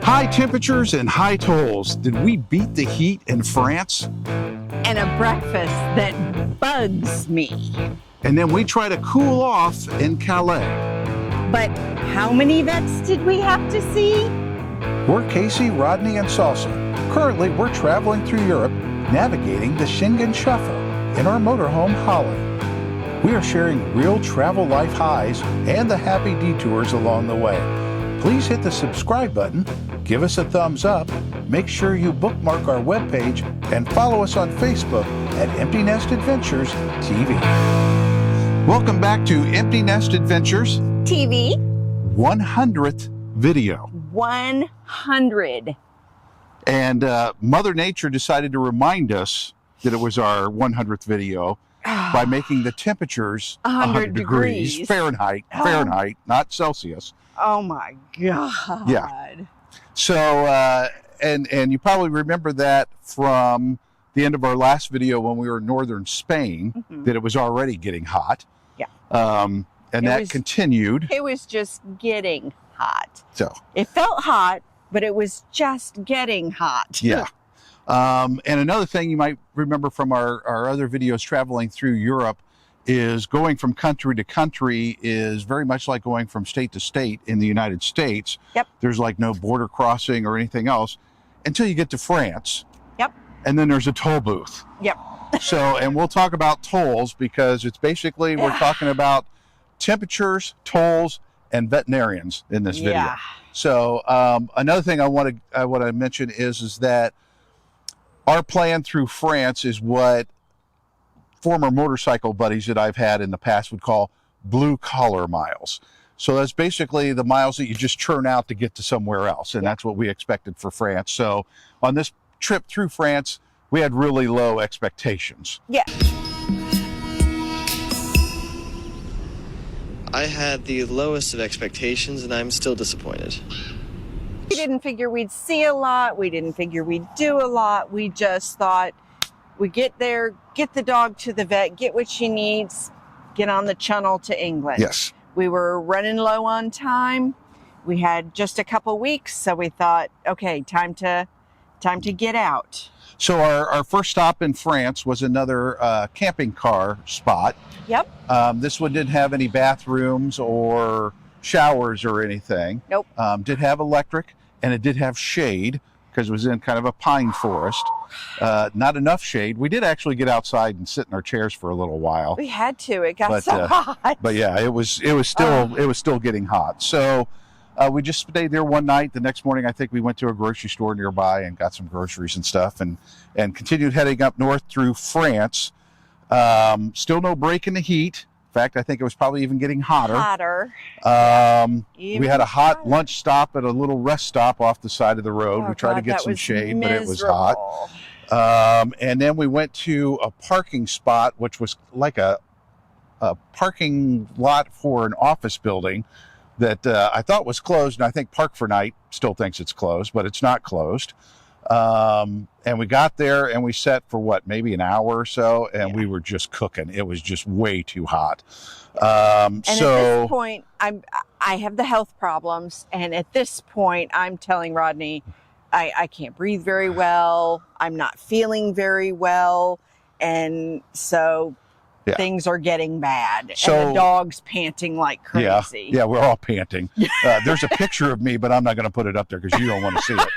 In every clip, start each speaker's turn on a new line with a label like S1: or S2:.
S1: High temperatures and high tolls. Did we beat the heat in France?
S2: And a breakfast that bugs me.
S1: And then we try to cool off in Calais.
S2: But how many vets did we have to see?
S1: We're Casey, Rodney, and Salsa. Currently, we're traveling through Europe, navigating the Schengen Shuffle in our motorhome, Holland. We are sharing real travel life highs and the happy detours along the way. Please hit the subscribe button, give us a thumbs up, make sure you bookmark our webpage, and follow us on Facebook at Empty Nest Adventures TV. Welcome back to Empty Nest Adventures
S2: TV.
S1: 100th video.
S2: 100.
S1: And Mother Nature decided to remind us that it was our 100th video by making the temperatures 100 degrees Fahrenheit, not Celsius.
S2: Oh my God.
S1: Yeah. So, and you probably remember that from the end of our last video when we were in northern Spain, that it was already getting hot.
S2: Yeah.
S1: And that continued.
S2: It was just getting hot.
S1: So
S2: it felt hot, but it was just getting hot.
S1: Yeah. And another thing you might remember from our other videos traveling through Europe is going from country to country is very much like going from state to state in the United States.
S2: Yep.
S1: There's like no border crossing or anything else until you get to France.
S2: Yep.
S1: And then there's a toll booth.
S2: Yep.
S1: So, and we'll talk about tolls because it's basically, we're talking about temperatures, tolls, and veterinarians in this video.
S2: Yeah.
S1: So another thing I want to mention is that our plan through France is what former motorcycle buddies that I've had in the past would call blue collar miles. So that's basically the miles that you just churn out to get to somewhere else. And that's what we expected for France. So on this trip through France, we had really low expectations.
S2: Yeah.
S3: I had the lowest of expectations and I'm still disappointed.
S2: We didn't figure we'd see a lot. We didn't figure we'd do a lot. We just thought we get there, get the dog to the vet, get what she needs, get on the channel to England.
S1: Yes.
S2: We were running low on time. We had just a couple weeks, so we thought, okay, time to get out.
S1: So our first stop in France was another camping car spot.
S2: Yep.
S1: This one didn't have any bathrooms or showers or anything.
S2: Nope.
S1: Did have electric, and it did have shade because it was in kind of a pine forest. Not enough shade. We did actually get outside and sit in our chairs for a little while.
S2: We had to. It got so hot.
S1: But yeah, it was still getting hot. So we just stayed there one night. The next morning, I think we went to a grocery store nearby and got some groceries and stuff, and continued heading up north through France. Still no break in the heat. In fact, I think it was probably even getting hotter. We had a hot lunch stop at a little rest stop off the side of the road. We tried to get some shade, but it was hot. And then we went to a parking spot, which was like a parking lot for an office building that I thought was closed. And I think Park for Night still thinks it's closed, but it's not closed. And we got there and we sat for maybe an hour or so, and we were just cooking. It was just way too hot.
S2: And at this point, I have the health problems, and at this point, I'm telling Rodney, I can't breathe very well. I'm not feeling very well, and so things are getting bad.
S1: So,
S2: and the dog's panting like crazy.
S1: Yeah, we're all panting. There's a picture of me, but I'm not going to put it up there because you don't want to see it.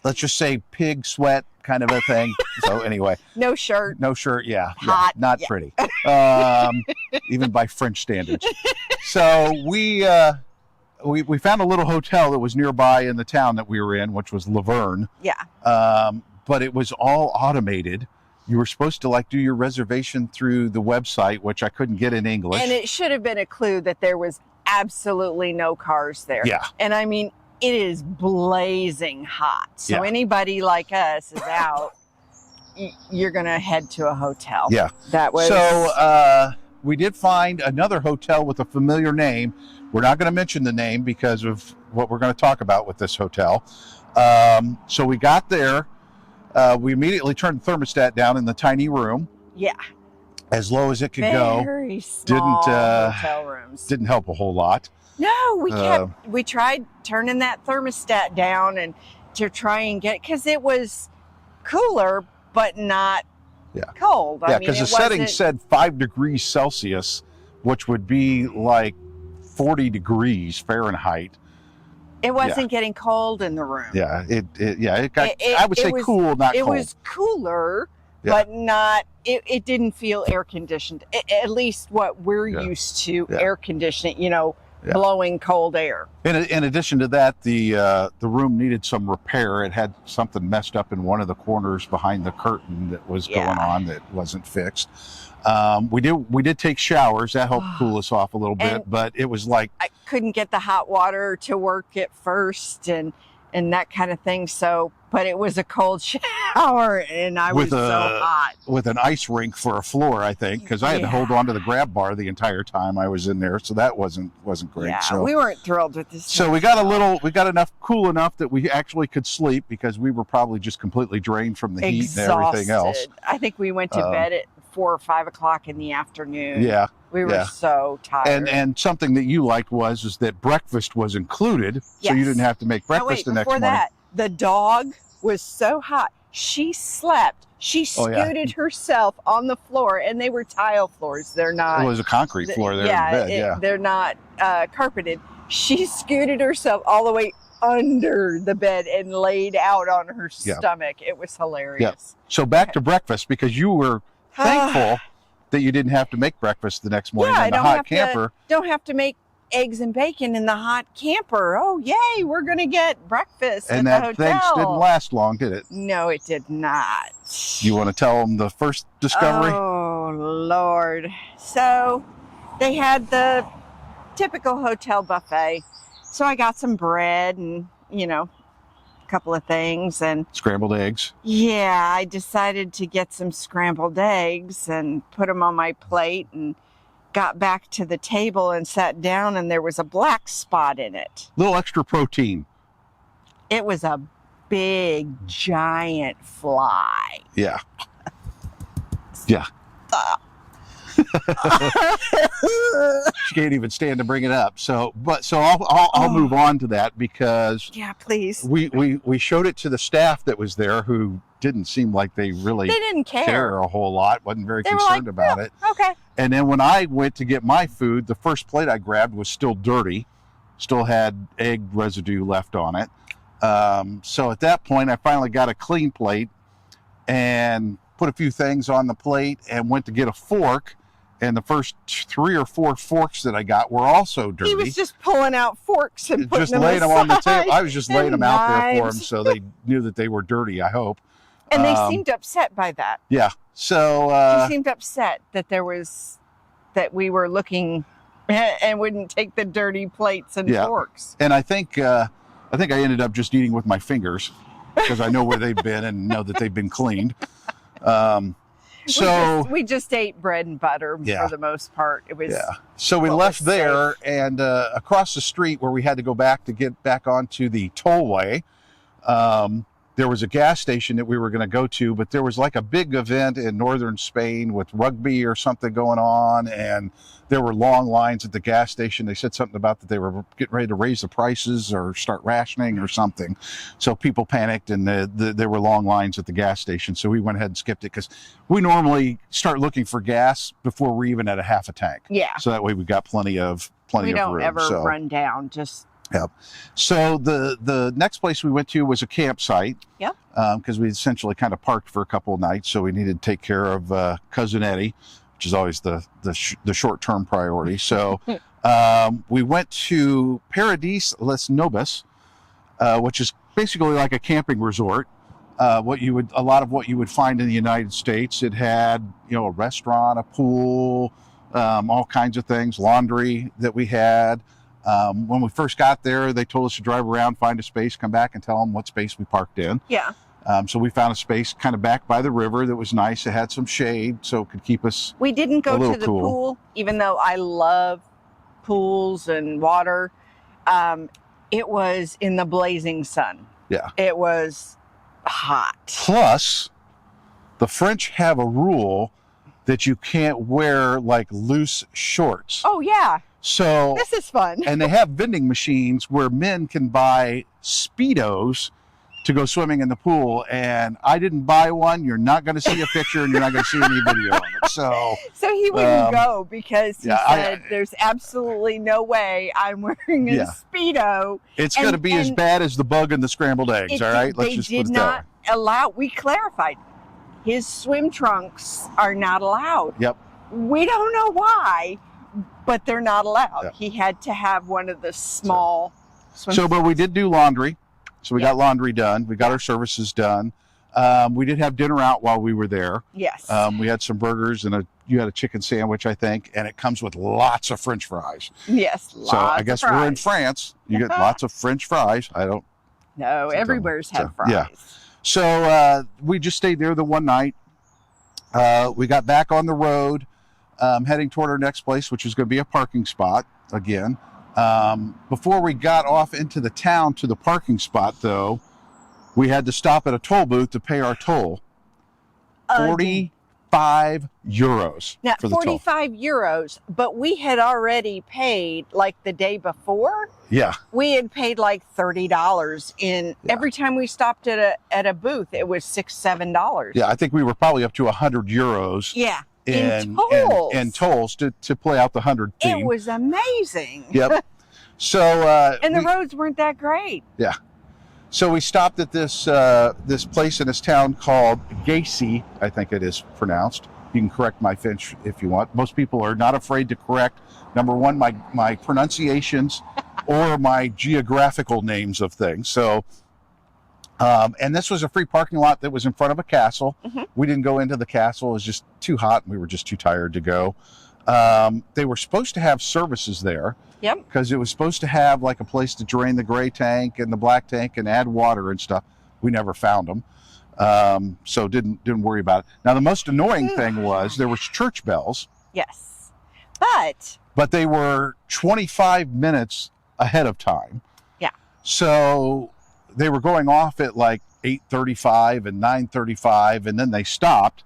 S1: Let's just say pig sweat kind of a thing. So anyway.
S2: No shirt.
S1: Yeah.
S2: Hot.
S1: Not pretty. Even by French standards. So we found a little hotel that was nearby in the town that we were in, which was Leverne.
S2: Yeah.
S1: But it was all automated. You were supposed to do your reservation through the website, which I couldn't get in English.
S2: And it should have been a clue that there was absolutely no cars there.
S1: Yeah.
S2: And I mean, it is blazing hot. So anybody like us is out, you're going to head to a hotel.
S1: Yeah.
S2: That was...
S1: So we did find another hotel with a familiar name. We're not going to mention the name because of what we're going to talk about with this hotel. So we got there. We immediately turned the thermostat down in the tiny room.
S2: Yeah.
S1: As low as it could go.
S2: Very small hotel rooms.
S1: Didn't help a whole lot.
S2: No, we tried turning that thermostat down and to try and get, because it was cooler, but not cold.
S1: Yeah, because the setting said 5 degrees Celsius, which would be like 40 degrees Fahrenheit.
S2: It wasn't getting cold in the room.
S1: Yeah, it got, I would say cool, not cold.
S2: It was cooler, but not, it didn't feel air conditioned. At least what we're used to, air conditioning, blowing cold air.
S1: In addition to that, the room needed some repair. It had something messed up in one of the corners behind the curtain that was going on that wasn't fixed. We did take showers. That helped cool us off a little bit, but it was like
S2: I couldn't get the hot water to work at first and that kind of thing. So, but it was a cold shower and I was so hot.
S1: With an ice rink for a floor, I think, because I had to hold on to the grab bar the entire time I was in there. So that wasn't great.
S2: Yeah,
S1: so
S2: we weren't thrilled with this.
S1: So we got cool enough that we actually could sleep, because we were probably just completely drained from the heat and everything else.
S2: I think we went to bed at 4 or 5 o'clock in the afternoon.
S1: Yeah.
S2: We were so tired.
S1: And something that you liked was that breakfast was included, so you didn't have to make breakfast the next morning.
S2: Before that, the dog was so hot. She slept. She scooted herself on the floor, and they were tile floors. They're not.
S1: It was a concrete floor there in bed.
S2: They're not carpeted. She scooted herself all the way under the bed and laid out on her stomach. It was hilarious.
S1: Yeah. So back to breakfast, because you were thankful that you didn't have to make breakfast the next morning in the hot camper.
S2: Don't have to make eggs and bacon in the hot camper. Oh, yay, we're going to get breakfast
S1: and
S2: at the hotel.
S1: And that didn't last long, did it?
S2: No, it did not.
S1: You want to tell them the first discovery?
S2: Oh, Lord. So they had the typical hotel buffet. So I got some bread and, a couple of things and
S1: scrambled eggs.
S2: Yeah, I decided to get some scrambled eggs and put them on my plate and got back to the table and sat down, and there was a black spot in it.
S1: Little extra protein.
S2: It was a big giant fly.
S1: Yeah. Yeah. She can't even stand to bring it up. So I'll move on to that, because
S2: please.
S1: We showed it to the staff that was there, who didn't seem like they didn't care a whole lot. Wasn't very concerned about it.
S2: Okay.
S1: And then when I went to get my food, the first plate I grabbed was still dirty, still had egg residue left on it. So at that point, I finally got a clean plate and put a few things on the plate and went to get a fork. And the first 3 or 4 forks that I got were also dirty.
S2: He was just pulling out forks and putting them
S1: laying
S2: aside.
S1: them on the table. I was just laying them out there for them, so they knew that they were dirty, I hope.
S2: And they seemed upset by that.
S1: Yeah. So
S2: she seemed upset that we were looking and wouldn't take the dirty plates and forks.
S1: And I think I ended up just eating with my fingers, because I know where they've been and know that they've been cleaned. So
S2: we just ate bread and butter for the most part. It was
S1: So we left there, and across the street where we had to go back to get back onto the tollway, there was a gas station that we were going to go to, but there was like a big event in northern Spain with rugby or something going on, and there were long lines at the gas station. They said something about that they were getting ready to raise the prices or start rationing or something. So people panicked, and there were long lines at the gas station. So we went ahead and skipped it, because we normally start looking for gas before we're even at a half a tank.
S2: Yeah.
S1: So that way we've got plenty of room.
S2: We don't ever run down, just...
S1: Yep. So the next place we went to was a campsite.
S2: Yep.
S1: Because we essentially kind of parked for a couple of nights, so we needed to take care of Cousin Eddie, which is always the short-term priority. So we went to Paradis Les Nobis, which is basically like a camping resort. A lot of what you would find in the United States. It had a restaurant, a pool, all kinds of things, laundry that we had. When we first got there, they told us to drive around, find a space, come back and tell them what space we parked in.
S2: Yeah.
S1: So we found a space kind of back by the river that was nice. It had some shade, so it could keep us
S2: We didn't go
S1: to
S2: the pool, even though I love pools and water. It was in the blazing sun.
S1: Yeah.
S2: It was hot.
S1: Plus, the French have a rule that you can't wear like loose shorts.
S2: Oh, yeah.
S1: So
S2: This is fun.
S1: and they have vending machines where men can buy Speedos to go swimming in the pool. And I didn't buy one. You're not going to see a picture and you're not going to see any video of it. So
S2: he wouldn't go because he
S1: yeah,
S2: said there's absolutely no way I'm wearing a Speedo.
S1: It's going to be as bad as the bug and the scrambled eggs. All right. Let's just put it that way.
S2: We clarified his swim trunks are not allowed.
S1: Yep.
S2: We don't know why, but they're not allowed.
S1: Yeah.
S2: He had to have one of the small swim
S1: So, but we did do laundry. So we got laundry done. We got our services done. We did have dinner out while we were there.
S2: Yes.
S1: We had some burgers and you had a chicken sandwich, I think, and it comes with lots of French fries.
S2: Yes.
S1: So I guess we're in France. You get lots of French fries.
S2: No, everywhere's have fries.
S1: Yeah. So we just stayed there the one night. We got back on the road, heading toward our next place, which is going to be a parking spot again. Before we got off into the town to the parking spot, though, we had to stop at a toll booth to pay our toll. 45 euros
S2: now,
S1: for the
S2: 45 euros, but we had already paid like the day before.
S1: Yeah.
S2: We had paid like $30 in every time we stopped at a booth. It was $6-7.
S1: Yeah, I think we were probably up to 100 euros.
S2: Yeah.
S1: In
S2: tolls.
S1: In tolls to play out the 100 theme.
S2: It was amazing.
S1: Yep. So
S2: and the roads weren't that great.
S1: Yeah. So we stopped at this this place in this town called Gacy, I think it is pronounced. You can correct my Finch if you want. Most people are not afraid to correct, number one, my pronunciations or my geographical names of things. So, and this was a free parking lot that was in front of a castle. Mm-hmm. We didn't go into the castle. It was just too hot and we were just too tired to go. They were supposed to have services there.
S2: Yep.
S1: Because it was supposed to have like a place to drain the gray tank and the black tank and add water and stuff. We never found them. So didn't worry about it. Now the most annoying thing was there was church bells.
S2: Yes.
S1: But they were 25 minutes ahead of time.
S2: Yeah.
S1: So they were going off at like 8:35 and 9:35 and then they stopped.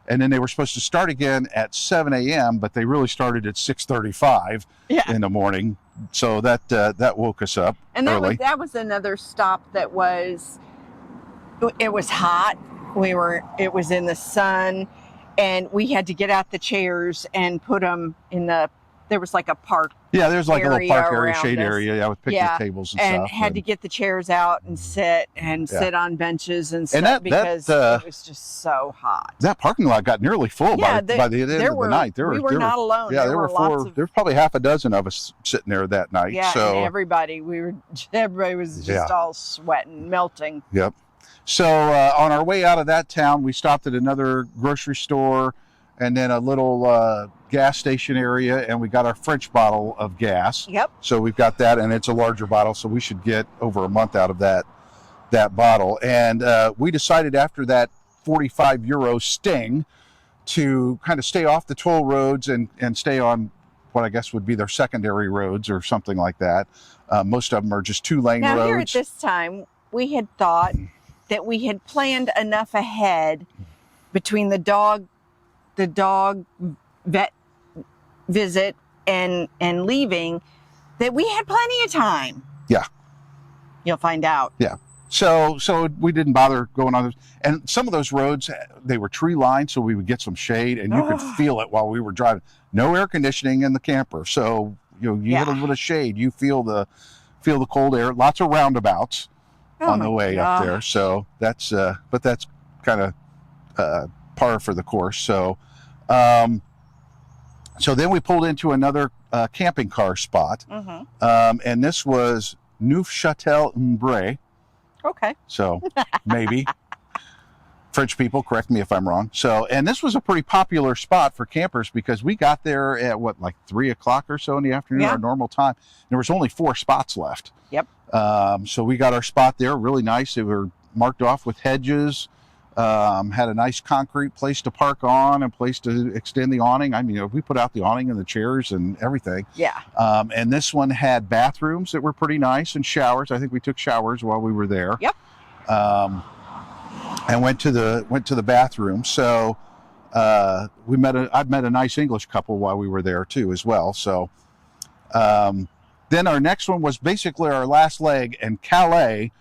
S1: And then they were supposed to start again at 7 a.m., but they really started at 6:35 in the morning. So that woke us up early.
S2: That was another stop that was, it was hot. It was in the sun, and we had to get out the chairs and put them in there was like a park.
S1: Yeah, there's like a little park area, shade
S2: us.
S1: area, with picnic tables and stuff.
S2: And had to get the chairs out and sit on benches and stuff because it was just so hot.
S1: That parking lot got nearly full by the end of the night.
S2: We were not alone.
S1: Yeah, there were four. There was probably half a dozen of us sitting there that night.
S2: Yeah,
S1: so
S2: and everybody was just all sweating, melting.
S1: Yep. So on our way out of that town, we stopped at another grocery store and then a little gas station area, and we got our French bottle of gas.
S2: Yep.
S1: So we've got that, and it's a larger bottle, so we should get over a month out of that bottle. And we decided after that 45 euro sting to kind of stay off the toll roads and stay on what I guess would be their secondary roads or something like that. Most of them are just 2-lane roads.
S2: Now here at this time, we had thought that we had planned enough ahead between the dog vet visit and leaving that we had plenty of time.
S1: Yeah.
S2: You'll find out.
S1: Yeah. So we didn't bother going on those. And some of those roads, they were tree lined, so we would get some shade and you could feel it while we were driving. No air conditioning in the camper. So, you get a little bit of shade. You feel the cold air. Lots of roundabouts on the way up there. So that's kind of par for the course. So, so then we pulled into another camping car spot. Mm-hmm. And this was Neufchâtel-en-Bray.
S2: Okay.
S1: So maybe. French people, correct me if I'm wrong. So, and this was a pretty popular spot for campers because we got there at like 3 o'clock or so in the afternoon, our normal time. There was only 4 spots left.
S2: Yep.
S1: So we got our spot there, really nice. They were marked off with hedges, had a nice concrete place to park on and place to extend the awning. I mean, we put out the awning and the chairs and everything.
S2: Yeah.
S1: And this one had bathrooms that were pretty nice and showers. I think we took showers while we were there.
S2: Yep.
S1: And went to the bathroom. So I've met a nice English couple while we were there too as well. So Then our next one was basically our last leg, and Calais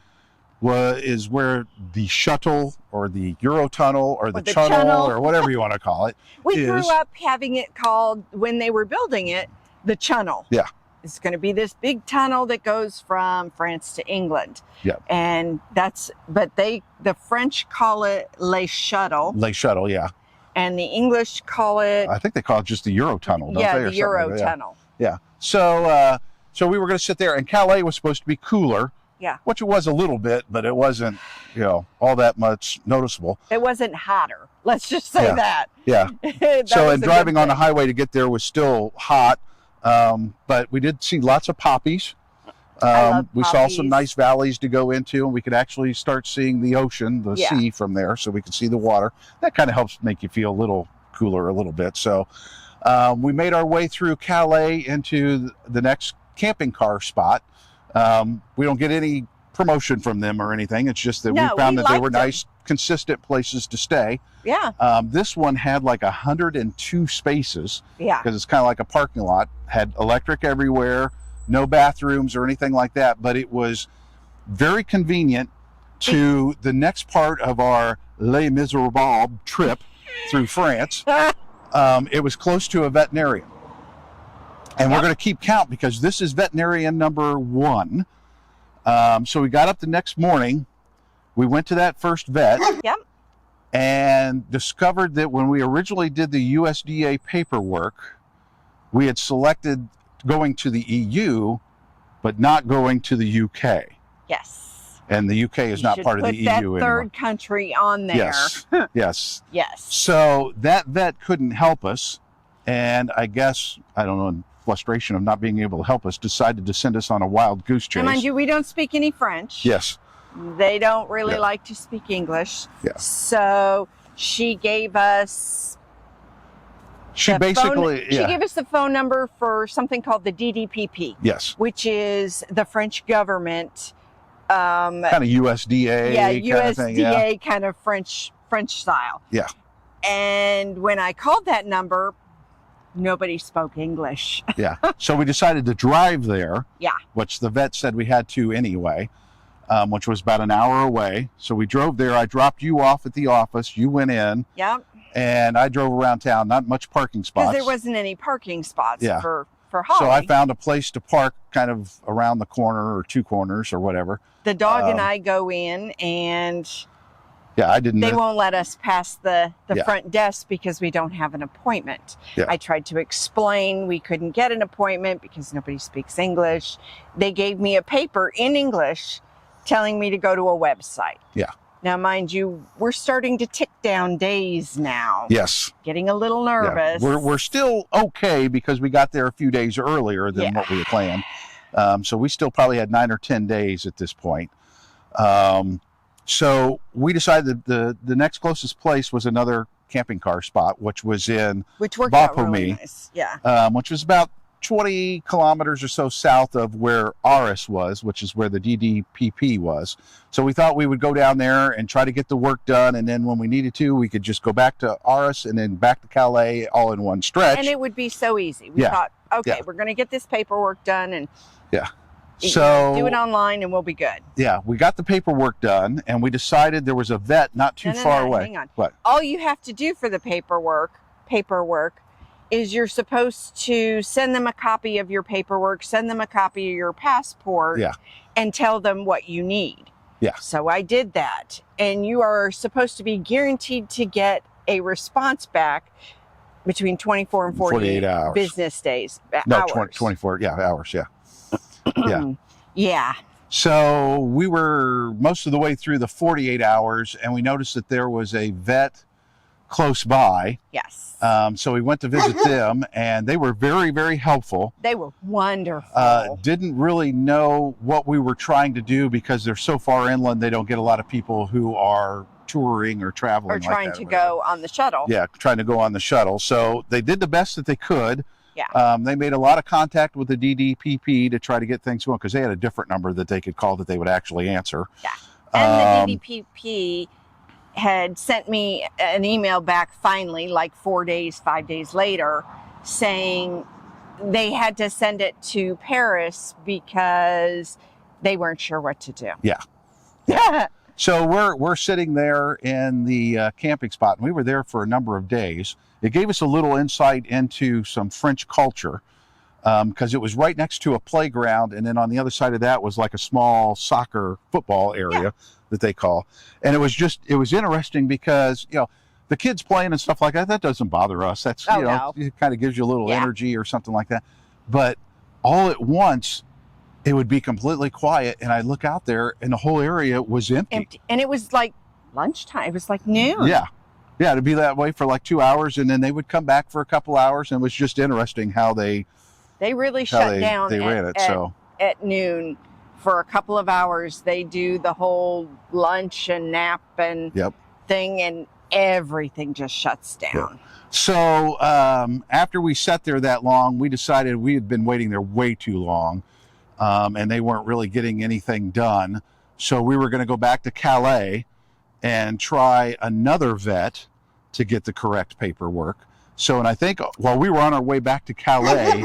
S1: is where the shuttle or the Eurotunnel or the Shuttle or whatever you want to call it.
S2: We grew up having it called, when they were building it, the Channel.
S1: Yeah.
S2: It's going to be this big tunnel that goes from France to England.
S1: Yeah.
S2: And the French call it Les Shuttle.
S1: Les Shuttle, yeah.
S2: And the English call it...
S1: I think they call it just the Eurotunnel, don't they?
S2: Yeah, the Eurotunnel.
S1: Yeah. So we were going to sit there, and Calais was supposed to be cooler.
S2: Yeah.
S1: Which it was a little bit, but it wasn't, all that much noticeable.
S2: It wasn't hotter. Let's just say that.
S1: Yeah. So, and driving on the highway to get there was still hot, but we did see lots of poppies. We saw some nice valleys to go into, and we could actually start seeing the ocean, the sea from there, so we could see the water. That kind of helps make you feel a little cooler a little bit. So we made our way through Calais into the next camping car spot. We don't get any promotion from them or anything. It's just that we found that they were nice, consistent places to stay.
S2: Yeah.
S1: This one had like 102 spaces.
S2: Yeah.
S1: Because it's kind of like a parking lot. Had electric everywhere, no bathrooms or anything like that. But it was very convenient to the next part of our Les Misérables trip through France. It was close to a veterinarian. And we're going to keep count because this is veterinarian number 1. So we got up the next morning. We went to that first vet.
S2: Yep.
S1: And discovered that when we originally did the USDA paperwork, we had selected going to the EU, but not going to the UK.
S2: Yes.
S1: And the UK is not part of the EU anymore.
S2: Put that third country on there.
S1: Yes. Yes.
S2: Yes.
S1: So that vet couldn't help us. And I guess, I don't know, in frustration of not being able to help us, decided to send us on a wild goose chase.
S2: And mind you, we don't speak any French.
S1: Yes.
S2: They don't really like to speak English.
S1: Yeah.
S2: So she gave us...
S1: She gave us
S2: the phone number for something called the DDPP.
S1: Yes.
S2: Which is the French government.
S1: Kind of USDA.
S2: Yeah,
S1: kind
S2: USDA
S1: of thing, yeah.
S2: kind of French style.
S1: Yeah.
S2: And when I called that number, nobody spoke English.
S1: Yeah. So we decided to drive there.
S2: Yeah.
S1: Which the vet said we had to anyway, which was about an hour away. So we drove there. I dropped you off at the office. You went in.
S2: Yep.
S1: And I drove around town. Not much parking spots.
S2: Because there wasn't any parking spots for Holly.
S1: So I found a place to park kind of around the corner or 2 corners or whatever.
S2: The dog and I go in, and
S1: I didn't.
S2: They won't let us pass the front desk because we don't have an appointment. Yeah. I tried to explain we couldn't get an appointment because nobody speaks English. They gave me a paper in English telling me to go to a website.
S1: Yeah.
S2: Now, mind you, we're starting to tick down days now.
S1: Yes.
S2: Getting a little nervous.
S1: Yeah. We're still okay because we got there a few days earlier than what we had planned. So we still probably had 9 or 10 days at this point. So we decided that the next closest place was another camping car spot, which was in
S2: worked out really nice. Yeah.
S1: Which was about 20 kilometers or so south of where Aris was, which is where the DDPP was. So we thought we would go down there and try to get the work done, and then when we needed to, we could just go back to Aris and then back to Calais all in one stretch.
S2: And it would be so easy. We thought, okay, we're going to get this paperwork done and
S1: so
S2: do it online and we'll be good.
S1: Yeah, we got the paperwork done, and we decided there was a vet not too far away.
S2: Hang on.
S1: What?
S2: All you have to do for the paperwork is you're supposed to send them a copy of your paperwork, send them a copy of your passport, and tell them what you need.
S1: Yeah.
S2: So I did that. And you are supposed to be guaranteed to get a response back between 24 and 48
S1: hours.
S2: Business days.
S1: No,
S2: hours.
S1: 24, hours, yeah.
S2: Yeah.
S1: So we were most of the way through the 48 hours, and we noticed that there was a vet close by.
S2: Yes.
S1: So we went to visit them, and they were very, very helpful.
S2: They were wonderful.
S1: Didn't really know what we were trying to do because they're so far inland. They don't get a lot of people who are touring or traveling
S2: or trying to go on the shuttle.
S1: Yeah, trying to go on the shuttle. So they did the best that they could.
S2: Yeah.
S1: They made a lot of contact with the DDPP to try to get things going because they had a different number that they could call that they would actually answer.
S2: Yeah. And the DDPP had sent me an email back finally, like 5 days later, saying they had to send it to Paris because they weren't sure what to do.
S1: Yeah. So we're sitting there in the camping spot, and we were there for a number of days. It gave us a little insight into some French culture, because it was right next to a playground, and then on the other side of that was like a small soccer football area that they call. And it was interesting because, the kids playing and stuff like that doesn't bother us. That's,
S2: no.
S1: It kind of gives you a little energy or something like that. But all at once, it would be completely quiet, and I'd look out there, and the whole area was empty.
S2: And it was like lunchtime. It was like noon.
S1: Yeah, it'd be that way for like 2 hours, and then they would come back for a couple hours, and it was just interesting how they
S2: really shut down.
S1: They ran it
S2: at noon for a couple of hours. They do the whole lunch and nap and thing, and everything just shuts down.
S1: Yeah. So after we sat there that long, we decided we had been waiting there way too long. And they weren't really getting anything done. So we were going to go back to Calais and try another vet to get the correct paperwork. So, and I think while we were on our way back to Calais,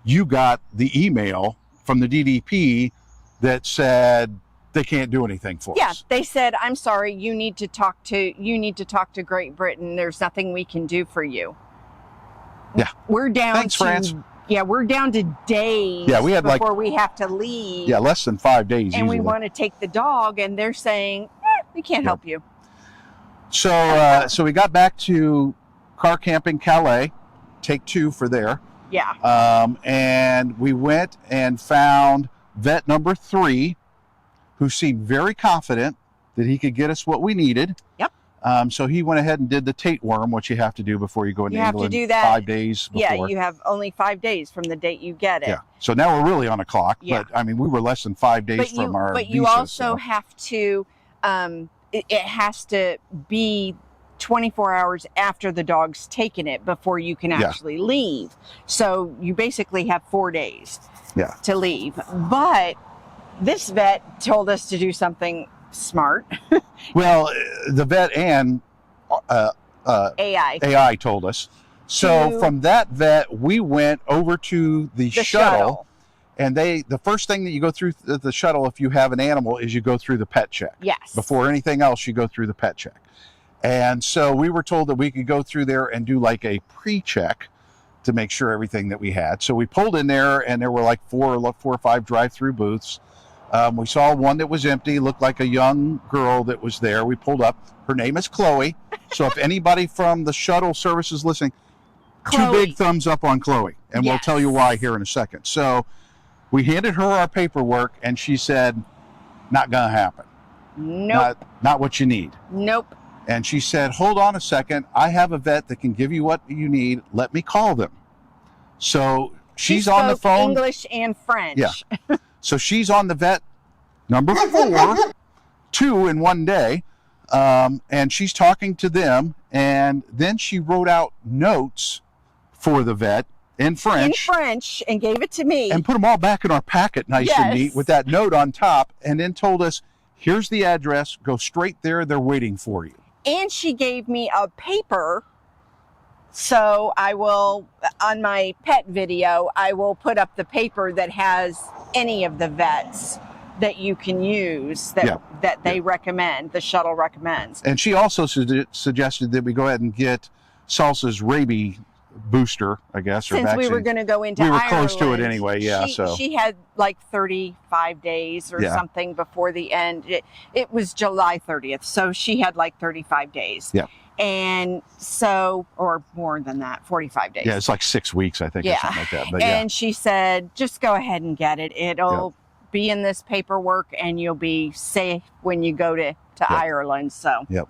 S1: you got the email from the DDP that said they can't do anything for us.
S2: Yeah, they said, "I'm sorry, you need to talk to Great Britain. There's nothing we can do for you."
S1: Yeah.
S2: We're down
S1: Thanks, France.
S2: Yeah, we're down to days
S1: we had
S2: before we have to leave.
S1: Yeah, less than 5 days.
S2: And
S1: easily.
S2: we want to take the dog, and they're saying, we can't help you.
S1: So so we got back to car camping Calais, take 2 for there.
S2: Yeah.
S1: And we went and found vet number 3, who seemed very confident that he could get us what we needed.
S2: Yep.
S1: So he went ahead and did the tapeworm, which you have to do before you go into England.
S2: You have to do that
S1: 5 days before.
S2: Yeah, you have only 5 days from the date you get it.
S1: Yeah. So now we're really on a clock.
S2: Yeah.
S1: But I mean, we were less than 5 days from our
S2: But you
S1: visa,
S2: also have to, it has to be 24 hours after the dog's taken it before you can actually leave. So you basically have 4 days to leave. But this vet told us to do something smart.
S1: Well, the vet and AI told us. So from that vet, we went over to the shuttle. And the first thing that you go through the shuttle, if you have an animal, is you go through the pet check.
S2: Yes.
S1: Before anything else, you go through the pet check. And so we were told that we could go through there and do like a pre-check to make sure everything that we had. So we pulled in there, and there were like four or five drive-through booths. We saw one that was empty, looked like a young girl that was there. We pulled up. Her name is Chloe. So if anybody from the shuttle service is listening,
S2: Chloe.
S1: 2 big thumbs up on Chloe. And we'll tell you why here in a second. So we handed her our paperwork, and she said, not going to happen.
S2: Nope.
S1: Not what you need.
S2: Nope.
S1: And she said, hold on a second. I have a vet that can give you what you need. Let me call them. So she's on the phone.
S2: English and French.
S1: Yeah. So she's on the vet number 4, 2 in one day. And she's talking to them. And then she wrote out notes for the vet in French.
S2: And gave it to me.
S1: And put them all back in our packet nice and neat with that note on top. And then told us, here's the address. Go straight there. They're waiting for you.
S2: And she gave me a paper. So I will, on my pet video, I will put up the paper that has any of the vets that you can use that they recommend, the shuttle recommends.
S1: And she also suggested that we go ahead and get Salsa's rabies booster, I guess, or
S2: since
S1: vaccine.
S2: we were going to go into Ireland.
S1: We were close to it anyway,
S2: She had like 35 days or something before the end. It was July 30th, so she had like 35 days.
S1: Yeah.
S2: And so, or more than that, 45 days.
S1: Yeah, it's like 6 weeks, I think, or something like that. But
S2: and she said, just go ahead and get it. It'll be in this paperwork, and you'll be safe when you go to Ireland. So.
S1: Yep.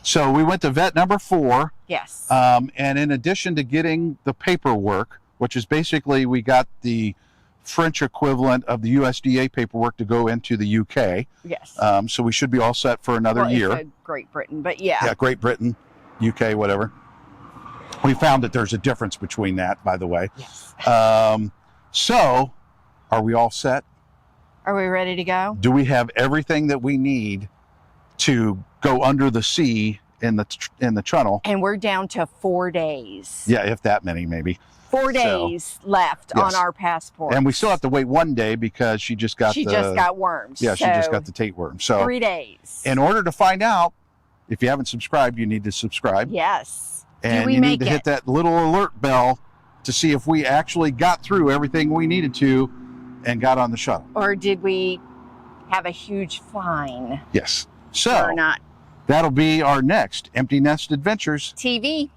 S1: So we went to vet number 4.
S2: Yes.
S1: And in addition to getting the paperwork, which is basically we got the French equivalent of the USDA paperwork to go into the UK.
S2: Yes.
S1: So we should be all set for another year.
S2: It's Great Britain, but yeah.
S1: Yeah, Great Britain, UK, whatever. We found that there's a difference between that, by the way.
S2: Yes.
S1: So are we all set?
S2: Are we ready to go?
S1: Do we have everything that we need to go under the sea in the tunnel.
S2: And we're down to 4 days.
S1: Yeah, if that many, maybe.
S2: 4 days left on our passport.
S1: And we still have to wait 1 day because she just got
S2: worms.
S1: Yeah, she just got the tapeworm. So
S2: 3 days.
S1: In order to find out, if you haven't subscribed, you need to subscribe.
S2: Yes.
S1: And you need to hit that little alert bell to see if we actually got through everything we needed to and got on the shuttle.
S2: Or did we have a huge fine?
S1: Yes. So
S2: or not.
S1: That'll be our next Empty Nest Adventures
S2: TV.